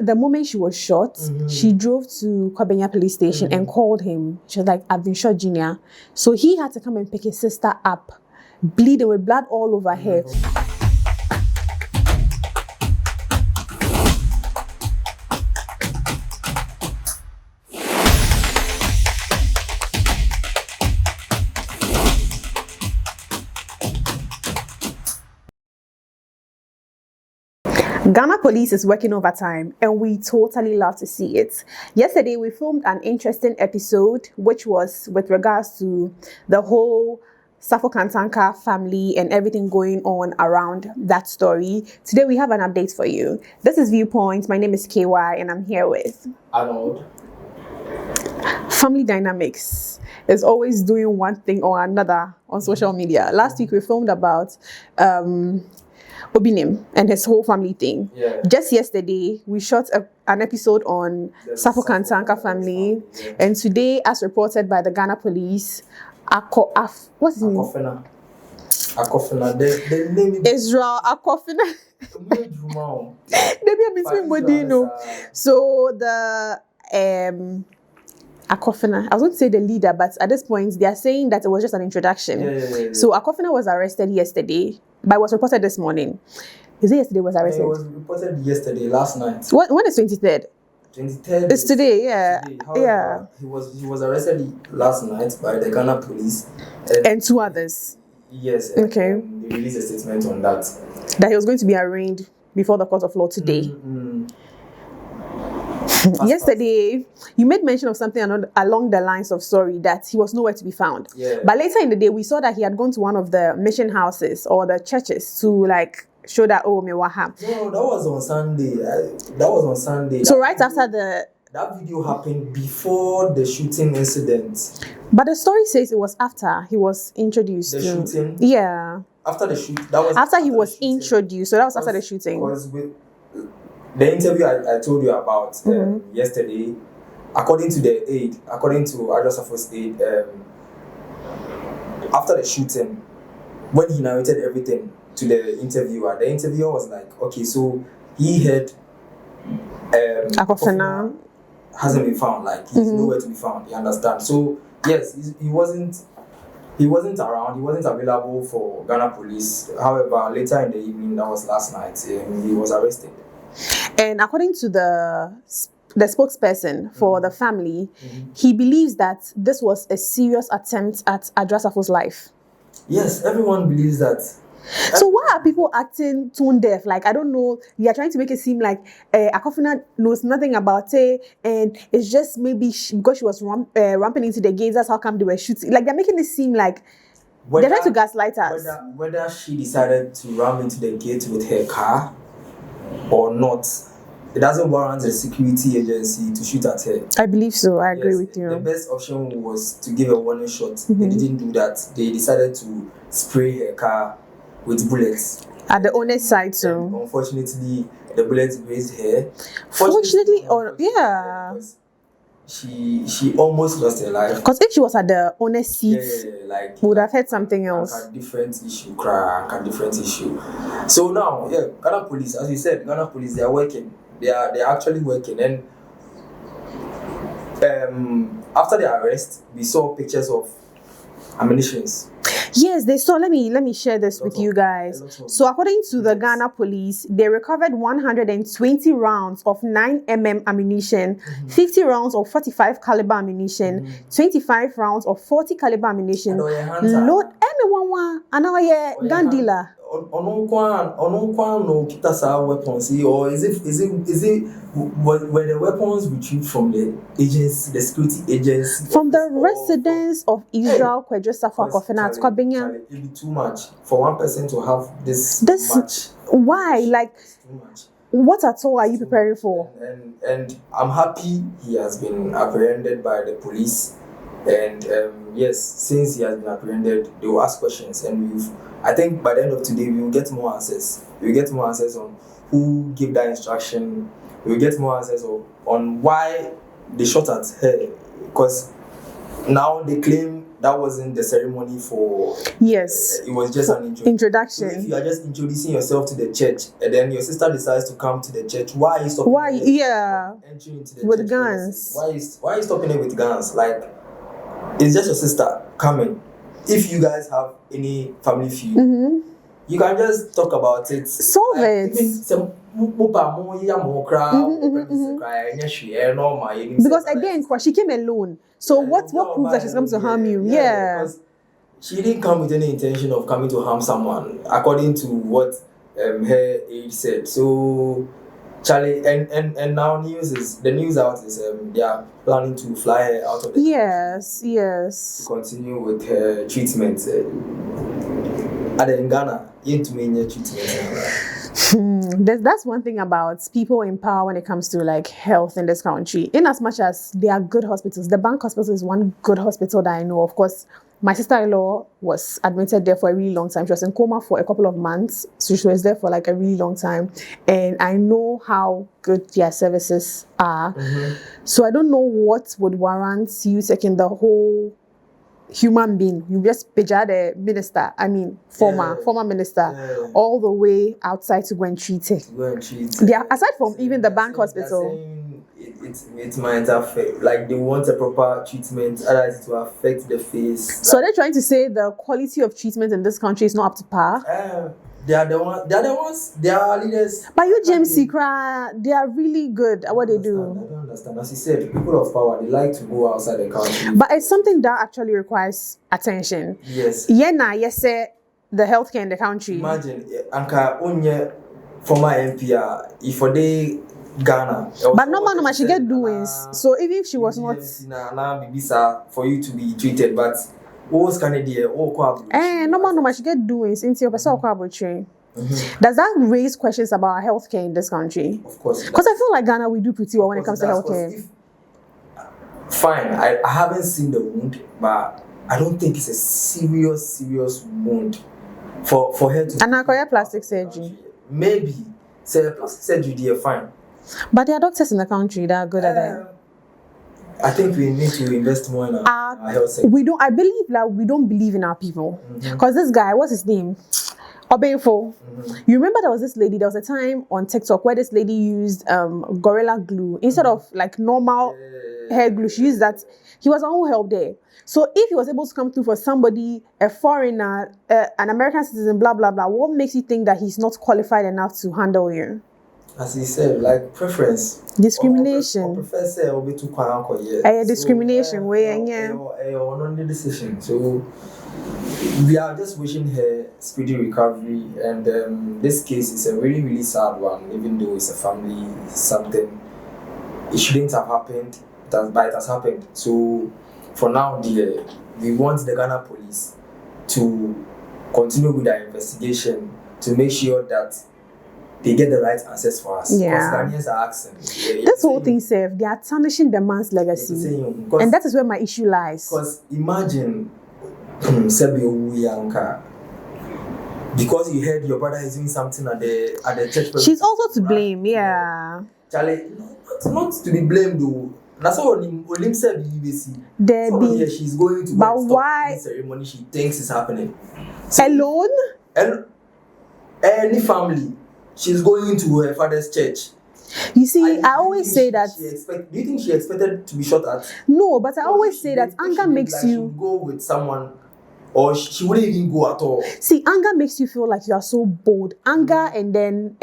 the moment she was shot, she drove to Kwabenya police station and called him. She was like, "I've been shot, Junior." So he had to come and pick his sister up, bleeding with blood all over her. Ghana police is working overtime and we totally love to see it. Yesterday, we filmed an interesting episode which was with regards to the whole Safo Kantanka family and everything going on around that story. Today, we have an update for you. This is Viewpoint. My name is KY and I'm here with Arnold. Family dynamics is always doing one thing or another on social media. Last week, we filmed about Obinim and his whole family thing. Yeah. Just yesterday, we shot an episode on Safo Kantanka family. Yeah. And today, as reported by the Ghana police, what's his name? Akofena. The name is Israel Akofena. So the Akofena, I was going to say the leader, but at this point, they are saying that it was just an introduction. Yeah. So Akofena was arrested yesterday, but was reported this morning. Is it yesterday was arrested? It was reported yesterday, last night. When is 23rd? 23rd. It's today, yeah. However, he was arrested last night by the Ghana police. And two others. Yes. Okay. And they released a statement on that. That he was going to be arraigned before the court of law today. Yesterday, you made mention of something along the lines of sorry that he was nowhere to be found. Yeah. But later in the day, we saw that he had gone to one of the mission houses or the churches to like show that No, that was on Sunday. So right after that video happened before the shooting incident. But the story says it was after he was introduced. The shooting. Yeah. After the shoot. That was after he was introduced. So that was after the shooting. Because with the interview I told you about yesterday, according to Adwoa Safo's aide, after the shooting, when he narrated everything to the interviewer was like, okay, so he heard Akofena hasn't been found, like he's nowhere to be found, you understand? So yes, he wasn't around, he wasn't available for Ghana police. However, later in the evening, that was last night, he was arrested. And according to the spokesperson for the family, he believes that this was a serious attempt at Adwoa Safo's life. Yes, everyone believes that. So why are people acting tone deaf? Like, I don't know, they are trying to make it seem like Akofena knows nothing about it, and it's just maybe because she was ramping into the gates, that's how come they were shooting. Like, they're making it seem like they're trying to gaslight us. Whether she decided to ram into the gate with her car or not, it doesn't warrant the security agency to shoot at her. I believe so. I agree with you. The best option was to give a warning shot. They didn't do that. They decided to spray her car with bullets. At the owner's side, so. Unfortunately, the bullets grazed her. Fortunately, yeah. She almost lost her life. Because if she was at the owner's seat, like would have had something else. A different issue. So now, Ghana police, as you said, Ghana police, they are working. They are actually working. And after the arrest, we saw pictures of ammunitions. Yes, they saw. Let me share this with you guys. So according to the Ghana police, they recovered 120 rounds of 9mm ammunition, 50 rounds of 45 caliber ammunition, 25 rounds of 40 caliber ammunition. Load M11 and gun dealer. No kita weapons, or is it were the weapons retrieved from the agency, the security agency, from the residence of Israel Kwadwo Safo Akofena at Kwabenya? It'd be too much for one person to have this much. Why? Like, too much. What at all are you preparing for? And I'm happy he has been apprehended by the police. And yes, since he has been apprehended, they will ask questions, and I think by the end of today, we will get more answers. We will get more answers on who gave that instruction. We will get more answers on why they shot at her. Because now they claim that wasn't the ceremony for. Yes. It was just an introduction. So if you are just introducing yourself to the church, and then your sister decides to come to the church, why are you stopping? Why? Yeah. Entering into the with church guns. Why are you stopping it with guns? Like, it's just your sister coming. If you guys have any family feud, you can just talk about it. Solve it. Because again, she came alone. So what proves that she's come to harm you? Yeah. Because she didn't come with any intention of coming to harm someone, according to what her age said. So Charlie, and now the news out is they are planning to fly her out of the country. Yes. To continue with her treatment. In Ghana, that's one thing about people in power when it comes to like health in this country. In as much as there are good hospitals, the Bank Hospital is one good hospital that I know. Of course, my sister-in-law was admitted there for a really long time. She was in coma for a couple of months, so she was there for like a really long time. And I know how good their services are. So I don't know what would warrant you taking the whole human being, you just picture the minister, former minister, all the way outside to go and treat it. Yeah, aside from even the bank hospital. It might affect, like they want a proper treatment, otherwise it will affect the face. So they're trying to say the quality of treatment in this country is not up to par? They are the ones, they are leaders. But you, James Sikra, they are really good at what they do. I don't understand. As you said, people of power, they like to go outside the country. But it's something that actually requires attention. Yes. Yes, the healthcare in the country. Imagine, Anka Onye, former MP, if for day Ghana. But no, she get doings. So even if she was not. For you to be treated, but. No, she get doings into your person. Does that raise questions about healthcare in this country? Of course. Because I feel like Ghana, we do pretty well when it comes to healthcare. Fine, I haven't seen the wound, but I don't think it's a serious wound for her to. And I plastic surgery. Maybe say plastic surgery, they're fine. But there are doctors in the country that are good at that. I think we need to invest more in our health sector. I believe that we don't believe in our people. Because this guy, what's his name? Obenfo. You remember there was this lady, there was a time on TikTok where this lady used Gorilla Glue. Instead of like normal hair glue, she used that. He was on help there. So if he was able to come through for somebody, a foreigner, an American citizen, blah, blah, blah, what makes you think that he's not qualified enough to handle you? As he said, like preference. Discrimination. Professor will be too quiet. Discrimination, only decision. So we are just wishing her speedy recovery, and this case is a really, really sad one, even though it's a family something. It shouldn't have happened, but it has happened. So for now, we want the Ghana police to continue with their investigation to make sure that they get the right answers for us. Yeah. Because Ghanaians are asking. This whole thing, Seth, they are tarnishing the man's legacy. And that is where my issue lies. Because imagine, because you heard your brother is doing something at the church. She's also to blame, yeah. Charlie, not to be blamed though. That's what Olim said. Debbie, she's going to but why? The ceremony she thinks is happening. So, alone? Any family. She's going into her father's church. You see, I always say that. Do you think she expected to be shot at? No, but I always say that anger makes you. She would go with someone, or she wouldn't even go at all. See, anger makes you feel like you are so bold. Anger and then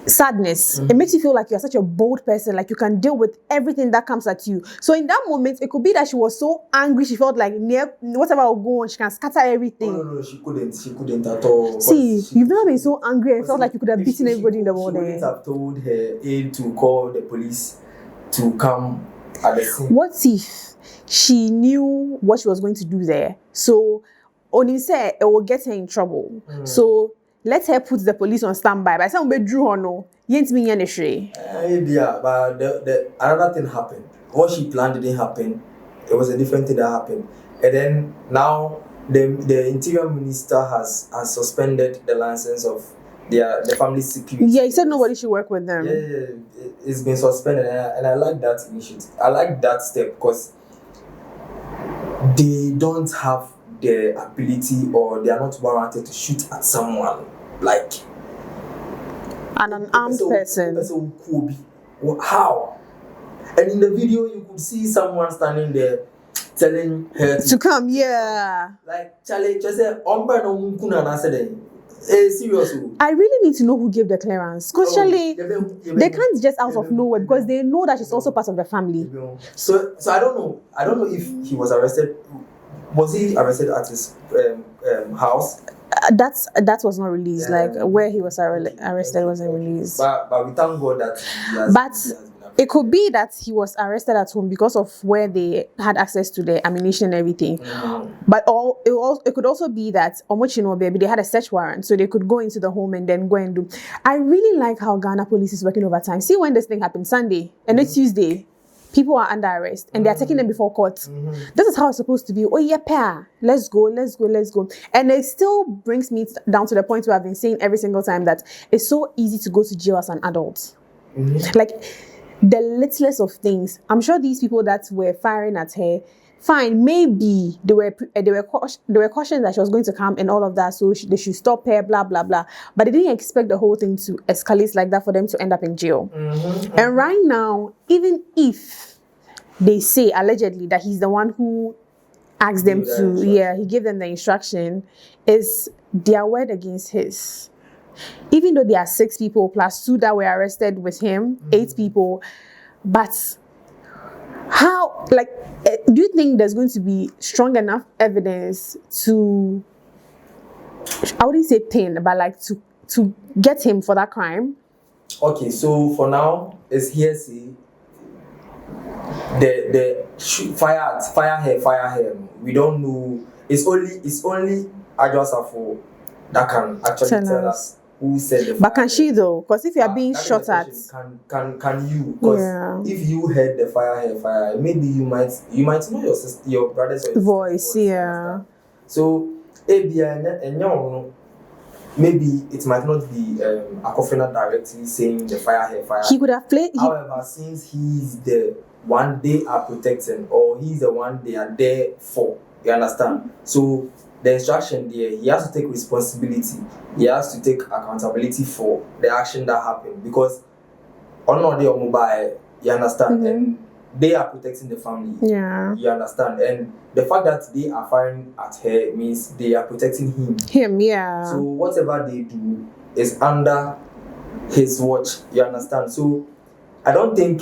sadness. It makes you feel like you're such a bold person, like you can deal with everything that comes at you. So in that moment, it could be that she was so angry, she felt like whatever will go on, she can scatter everything. No, she couldn't at all. See, you've never been so angry and felt like you could have beaten everybody in the world. She wouldn't have told her aide to call the police to come at the scene. What if she knew what she was going to do there? So Onim said it will get her in trouble. So let her put the police on standby. By the time we drew her, no, yet me any shray. Yeah, but the another thing happened. What she planned didn't happen. It was a different thing that happened. And then now the interior minister has suspended the license of the family security. Yeah, he said nobody should work with them. Yeah, it's been suspended, and I like that initiative. I like that step because they don't have the ability or they are not warranted to shoot at someone like an unarmed person. How? And in the video, you could see someone standing there telling her to come. Yeah. Like Charlie just said, serious. I really need to know who gave the clearance. Because Charlie, they can't just out of nowhere because they know that she's also part of the family. So I don't know. I don't know if he was arrested. Was he arrested at his house? That was not released. Like where he was arrested wasn't released. But we thank God that he has. But it could be that he was arrested at home because of where they had access to the ammunition and everything. But it could also be that baby, they had a search warrant, so they could go into the home and then go and do. I really like how Ghana police is working overtime. See, when this thing happened Sunday and it's Tuesday, people are under arrest and they are taking them before court. This is how it's supposed to be. Oh yeah, pair. Let's go. And it still brings me down to the point where I've been saying every single time that it's so easy to go to jail as an adult. Like the littlest of things. I'm sure these people that were firing at her, fine, maybe they were cautioned that she was going to come and all of that, so they should stop her, blah blah blah. But they didn't expect the whole thing to escalate like that for them to end up in jail. And right now, even if they say allegedly that he's the one who asked them to, he gave them the instruction, is their word against his. Even though there are 6 people plus 2 that were arrested with him, 8 people, but how, like, do you think there's going to be strong enough evidence to, I wouldn't say pin, but like to get him for that crime? Okay, so for now, it's hearsay. The fire her. We don't know. It's only Adwoa Safo that can actually tell us who said the fire. But can she though? Because if you are being shot at, can you? Because if you heard the fire, maybe you might know your sister, your brother's voice. Yeah. So maybe it might not be Akofena directly saying the fire. He could have played. However, since he's the one they are protecting, or he's the one they are there for, you understand? So the instruction there, he has to take responsibility. He has to take accountability for the action that happened, because on the mobile, you understand, and they are protecting the family. Yeah, you understand, and the fact that they are firing at her means they are protecting him. Yeah. So whatever they do is under his watch. You understand? So I don't think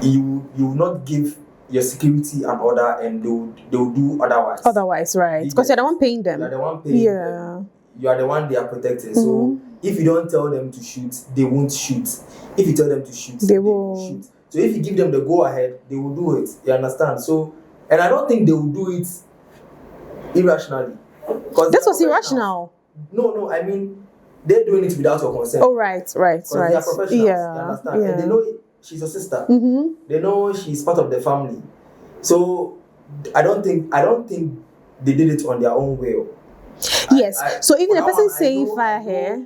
you will not give your security an order and they'll do otherwise. Otherwise, right? Because you're the one paying them. You're the one paying them. You are the one they are protecting. So if you don't tell them to shoot, they won't shoot. If you tell them to shoot, they will shoot. So if you give them the go ahead, they will do it. You understand? So, and I don't think they will do it irrationally. This was irrational. No, I mean they're doing it without your consent. Oh, right. They are professionals. Yeah. You understand? And they know she's a sister. They know she's part of the family. So I don't think they did it on their own will. Yes. So even the person saying fire her,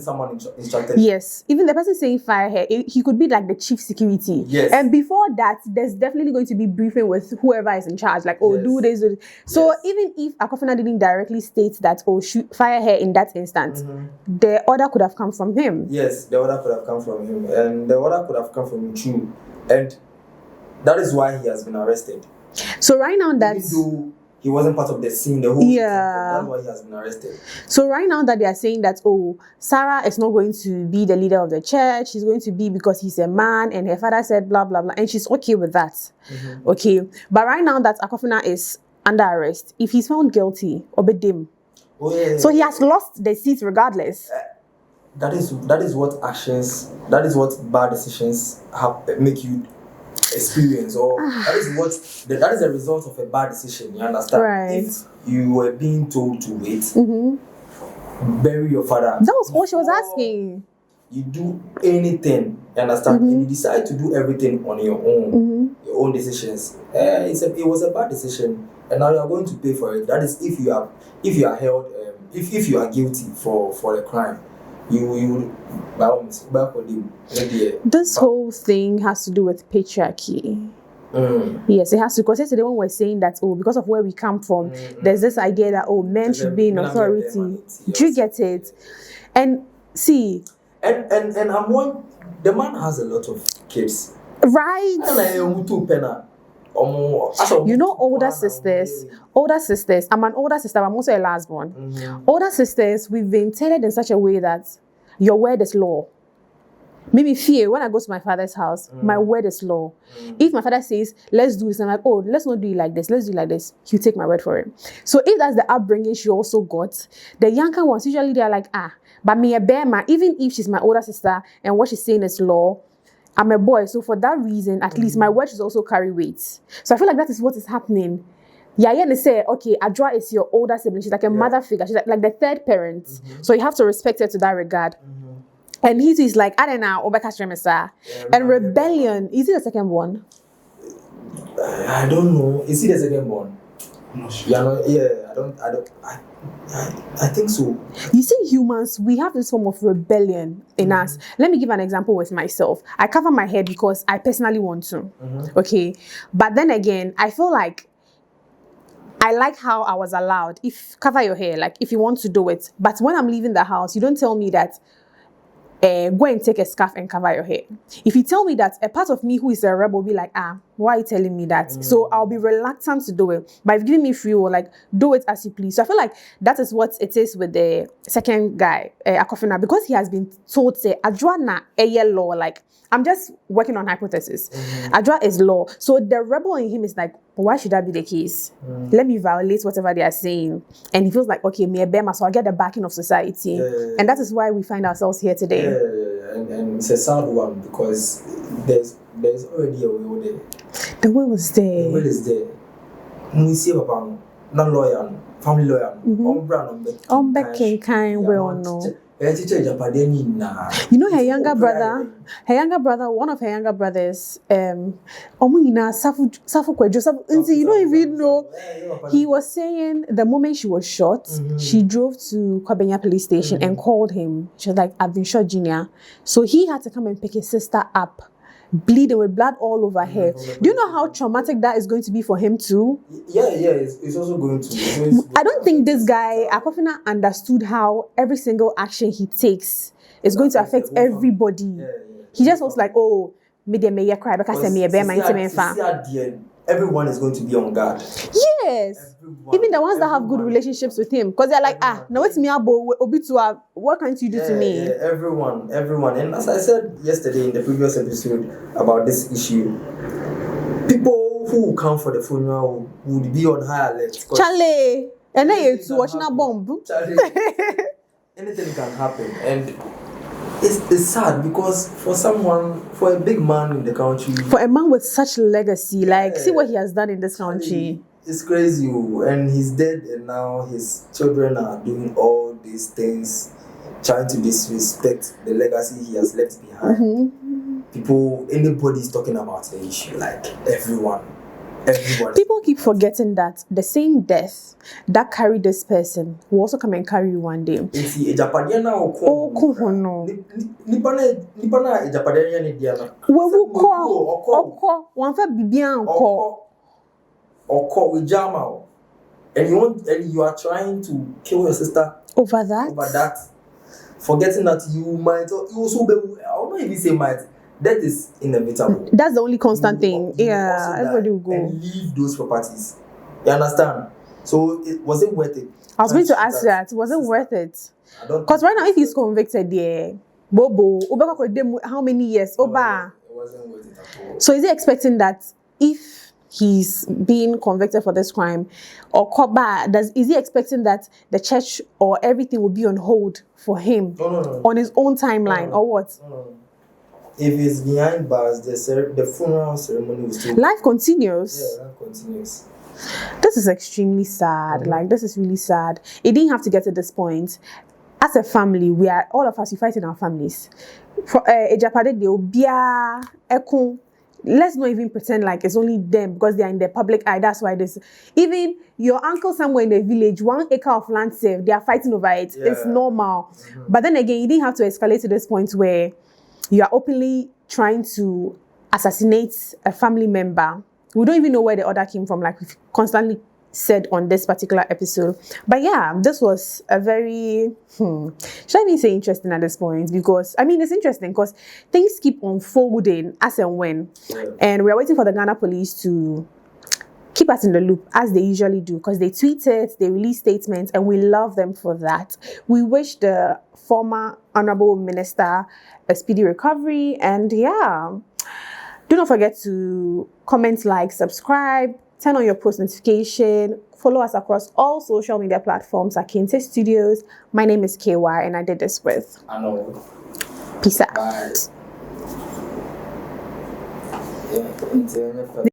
someone instructed. Yes. Even the person saying fire her, he could be like the chief security. Yes. And before that, there's definitely going to be briefing with whoever is in charge. Like, do this. Do this. So even if Akofena didn't directly state that, shoot, fire her in that instant, the order could have come from him. Yes, the order could have come from him, and the order could have come from him too, and that is why he has been arrested. So right now he wasn't part of the scene, the whole thing, that's why he has been arrested. So right now that they are saying that, Sarah is not going to be the leader of the church, she's going to be because he's a man, and her father said blah, blah, blah, and she's okay with that. Okay. But right now that Akofena is under arrest, if he's found guilty, obedim. So he has lost the seat regardless. That is what bad decisions make you experience, or that is a result of a bad decision. You understand? Right. If you were being told to wait, bury your father. That was what she was asking. You do anything, you understand? And you decide to do everything on your own, your own decisions. It was a bad decision, and now you are going to pay for it. That is if you are held, if you are guilty for the crime. This whole thing has to do with patriarchy. Yes, it has to. Because yesterday when we're saying that, oh, because of where we come from, there's this idea that, oh, men should be in authority. Do you get it? And see, and I'm one. The man has a lot of kids, right? You know, older sisters. I'm an older sister. I'm also a last born. Older sisters, we've been tailored in such a way that your word is law. Maybe fear when I go to my father's house, my word is law. If my father says, let's do this, I'm like, oh, let's not do it like this, let's do it like this. You take my word for it. So if that's the upbringing she also got, the younger ones, usually they're like, but me a bear man, even if she's my older sister and what she's saying is law, I'm a boy. So for that reason, at least my word should also carry weight. So I feel like that is what is happening. Yeah, they say, okay, Adwoa is your older sibling. She's like a mother figure. She's like the third parent. So you have to respect her to that regard. And he's like, I don't know, and rebellion. Is it the second one? I don't know. Is he the second one? No, sure. I think so. You see, humans, we have this form of rebellion in us. Let me give an example with myself. I cover my head because I personally want to. Okay. But then again, I feel like I like how I was allowed. If cover your hair, like if you want to do it. But when I'm leaving the house, you don't tell me that go and take a scarf and cover your hair. If you tell me that, a part of me who is a rebel will be like, why are you telling me that? So I'll be reluctant to do it. But if you give me free will, like, do it as you please. So I feel like that is what it is with the second guy, Akofena, because he has been told, say, Adwoa na law, like, I'm just working on hypothesis. Adwoa is law. So the rebel in him is like, why should that be the case? Let me violate whatever they are saying. And he feels like, okay, me a bema, so I'll get the backing of society. And that is why we find ourselves here today. And it's a sad one because there's already a will there. The will is there. The will is there. We see about non-lawyer, family lawyer, will no. You know her younger brother, one of her younger brothers, Safo Kwadwo Safo. You don't even know. He was saying the moment she was shot, she drove to Dome-Kwabenya police station and called him. She was like, I've been shot, Junior. So he had to come and pick his sister up, bleeding with blood all over her. Do you know how traumatic that is going to be for him too? Yeah, it's also going to. I don't think this guy, Akofena, understood how every single action he takes is going to affect everybody. He just was like, oh, me cry because me a bear, everyone is going to be on guard. Yes. Even the ones that have good relationships with him. Because they're like, now it's me, what can't you do to me? Everyone. And as I said yesterday in the previous episode about this issue, people who will come for the funeral would be on high alert. Charlie, and then you're watching a bomb. Anything can happen. And it's sad because for a big man in the country, for a man with such legacy, like see what he has done in this country. It's crazy, and he's dead, and now his children are doing all these things, trying to disrespect the legacy he has left behind. Anybody's talking about the issue, like everyone. People keep forgetting that the same death that carried this person will also come and carry you one day. One and you are trying to kill your sister over that, forgetting that you also be, I don't know if you say might. That is inevitable. That's the only constant thing. Yeah, everybody will go and leave those properties. You understand? So was it worth it? I was going to ask that. Was it worth it? Because right now, if he's convicted, Bobo, how many years? Oba. It wasn't worth it at all. So is he expecting that if he's being convicted for this crime, or Koba, is he expecting that the church or everything will be on hold for him on his own timeline, or what? No. If he's behind bars, the funeral ceremony will still. Life continues. Yeah, life continues. This is extremely sad. Like, this is really sad. It didn't have to get to this point. As a family, all of us, we fight in our families. For let's not even pretend like it's only them because they are in the public eye. That's why this. Even your uncle somewhere in the village, 1 acre of land saved, they are fighting over it. Yeah. It's normal. But then again, you didn't have to escalate to this point where you are openly trying to assassinate a family member we don't even know where the order came from, like we've constantly said on this particular episode. But yeah, this was a very should I even say interesting at this point? Because I mean, it's interesting because things keep unfolding as and when, and we are waiting for the Ghana police to keep us in the loop as they usually do, because they tweet it, they release statements, and we love them for that. We wish the former honorable minister a speedy recovery, and yeah, do not forget to comment, like, subscribe, turn on your post notification, follow us across all social media platforms at Kente Studios. My name is KY, and I did this with Arnold. Peace out. Bye. Yeah,